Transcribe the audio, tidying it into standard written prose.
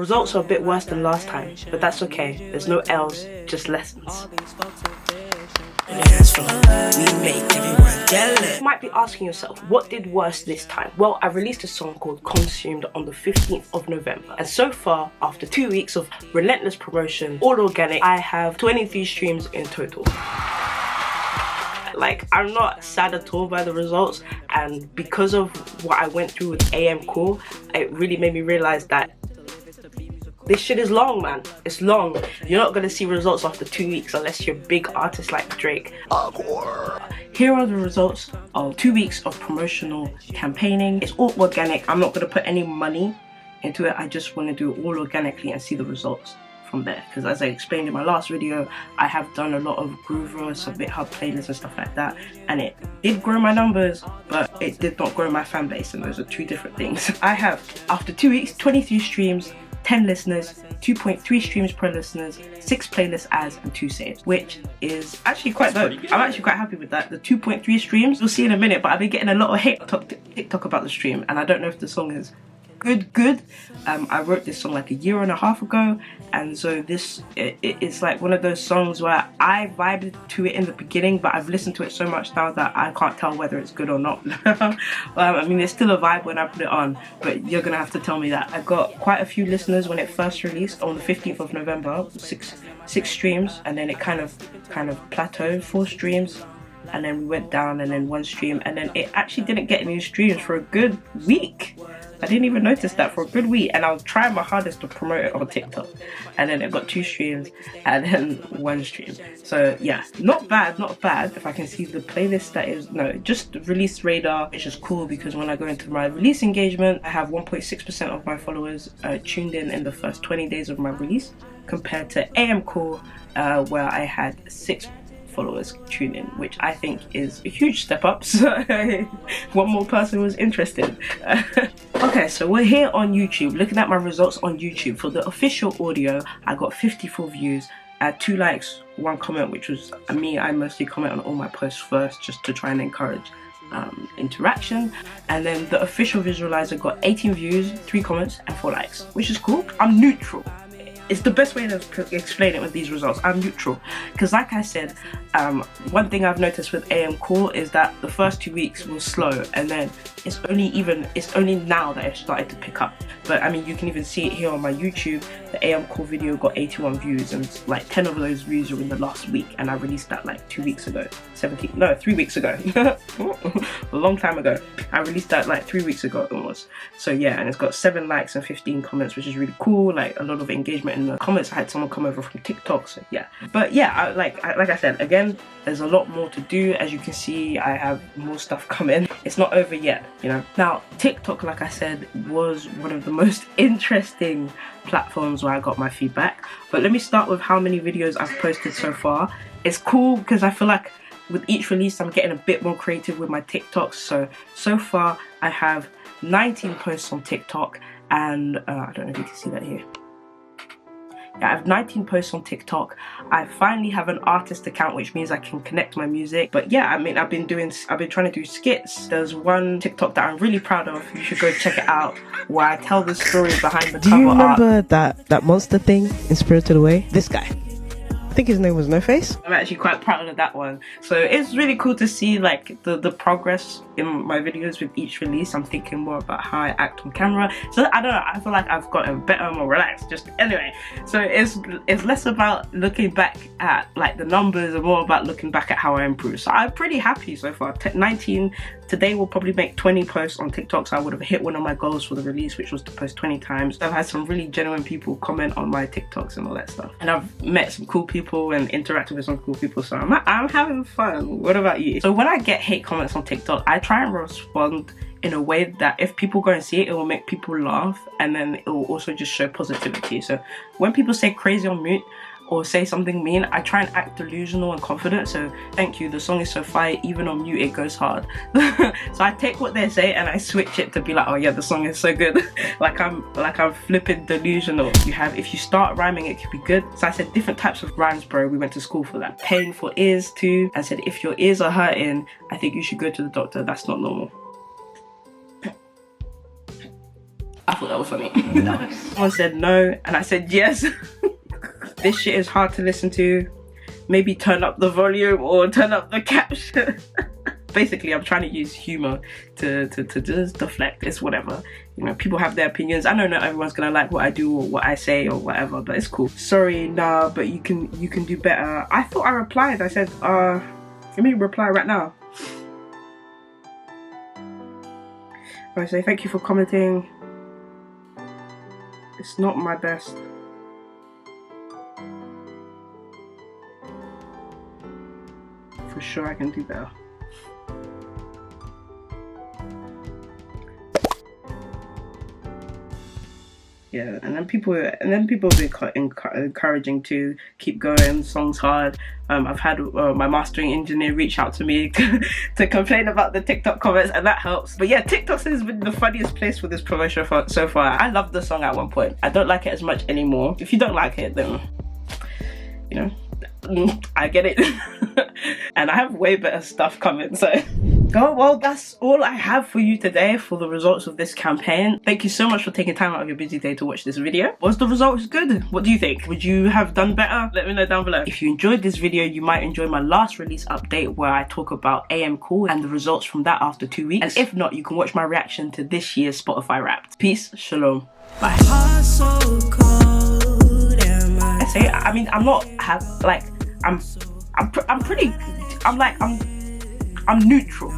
results are a bit worse than last time, but that's okay. There's no L's, just lessons. You might be asking yourself, what did worse this time? Well, I released a song called Consumed on the 15th of November. And so far, after 2 weeks of relentless promotion, all organic, I have 23 streams in total. Like, I'm not sad at all by the results, and because of what I went through with AM Cool, it really made me realize that this shit is long, man. It's long. You're not gonna see results after 2 weeks unless you're a big artist like Drake. Here are the results of 2 weeks of promotional campaigning. It's all organic. I'm not gonna put any money into it. I just want to do it all organically and see the results from there. Because as I explained in my last video, I have done a lot of Groover, Submit Hub playlists and stuff like that. And it did grow my numbers, but it did not grow my fan base. And those are two different things. I have, after 2 weeks, 23 streams, 10 listeners, 2.3 streams per listeners, 6 playlist ads, and 2 saves, which is actually quite dope. I'm actually quite happy with that. The 2.3 streams, we'll see in a minute, but I've been getting a lot of hate on TikTok about the stream, and I don't know if the song is good. I wrote this song like a year and a half ago, and so it's like one of those songs where I vibed to it in the beginning, but I've listened to it so much now that I can't tell whether it's good or not. I mean, it's still a vibe when I put it on, but you're gonna have to tell me that. I got quite a few listeners when it first released on the 15th of November, six streams, and then it kind of plateaued, 4 streams, and then we went down, and then 1 stream, and then it actually didn't get any streams for a good week. I didn't even notice that for a good week, and I was trying my hardest to promote it on TikTok, and then it got 2 streams and then 1 stream. So yeah, not bad. If I can see the playlist, that is, no, just release radar, which is cool because when I go into my release engagement, I have 1.6% of my followers tuned in the first 20 days of my release, compared to AM Cool, where I had 6 followers tune in, which I think is a huge step up. So one more person was interested. Okay, so we're here on YouTube looking at my results on YouTube. For the official audio, I got 54 views, 2 likes, 1 comment, which was me. I mostly comment on all my posts first just to try and encourage interaction. And then the official visualizer got 18 views, 3 comments, and 4 likes, which is cool. I'm neutral. It's the best way to explain it with these results. I'm neutral, because like I said, one thing I've noticed with AM Cool is that the first 2 weeks was slow, and then it's only now that it started to pick up. But I mean, you can even see it here on my YouTube. The AM Cool video got 81 views, and like 10 of those views were in the last week, and I released that like 2 weeks ago. 3 weeks ago. A long time ago. I released that like 3 weeks ago almost. So yeah, and it's got 7 likes and 15 comments, which is really cool. Like a lot of engagement in the comments. I had someone come over from TikTok, so yeah. But yeah, like I said, again, there's a lot more to do. As you can see, I have more stuff coming. It's not over yet, you know. Now, TikTok, like I said, was one of the most interesting platforms where I got my feedback. But let me start with how many videos I've posted so far. It's cool because I feel like with each release, I'm getting a bit more creative with my TikToks. So far, I have 19 posts on TikTok, and I don't know if you can see that here. Yeah, I have 19 posts on TikTok. I finally have an artist account, which means I can connect my music. But yeah, I mean, I've been trying to do skits. There's one TikTok that I'm really proud of. You should go check it out, where I tell the story behind the cover art. Do you remember that monster thing in Spirited Away? This guy. I think his name was No Face. I'm actually quite proud of that one. So it's really cool to see like the progress in my videos with each release. I'm thinking more about how I act on camera. So I don't know, I feel like I've gotten better, more relaxed. Just anyway. So it's less about looking back at like the numbers and more about looking back at how I improved. So I'm pretty happy so far. 19. Today we'll probably make 20 posts on TikTok, so I would have hit one of my goals for the release, which was to post 20 times. I've had some really genuine people comment on my TikToks and all that stuff. And I've met some cool people and interacted with some cool people, so I'm having fun. What about you? So when I get hate comments on TikTok, I try and respond in a way that if people go and see it, it will make people laugh, and then it will also just show positivity. So when people say crazy on mute, or say something mean, I try and act delusional and confident. So thank you, the song is so fire, even on mute it goes hard. So I take what they say and I switch it to be like, oh yeah, the song is so good. like I'm flipping delusional. If you start rhyming, it could be good. So I said different types of rhymes, bro. We went to school for that. Paying for ears too. I said if your ears are hurting, I think you should go to the doctor. That's not normal. I thought that was funny. Nice. Someone said no, and I said yes. This shit is hard to listen to. Maybe turn up the volume or turn up the caption. Basically, I'm trying to use humor to just deflect. It's whatever. You know, people have their opinions. I know not everyone's gonna like what I do or what I say or whatever, but it's cool. Sorry, nah, but you can do better. I thought I replied. I said, let me reply right now. I say thank you for commenting. It's not my best. For sure I can do better. Yeah, and then people have been encouraging to keep going. Song's hard. I've had my mastering engineer reach out to me to complain about the TikTok comments, and that helps. But yeah, TikTok has been the funniest place for this promotion so far. I loved the song at one point. I don't like it as much anymore. If you don't like it, then you know, I get it. And I have way better stuff coming, so. Oh, well, that's all I have for you today for the results of this campaign. Thank you so much for taking time out of your busy day to watch this video. Was the results good? What do you think? Would you have done better? Let me know down below. If you enjoyed this video, you might enjoy my last release update where I talk about AM Cool and the results from that after 2 weeks. And if not, you can watch my reaction to this year's Spotify Wrapped. Peace, shalom, bye. I say, I mean, I'm not I'm neutral.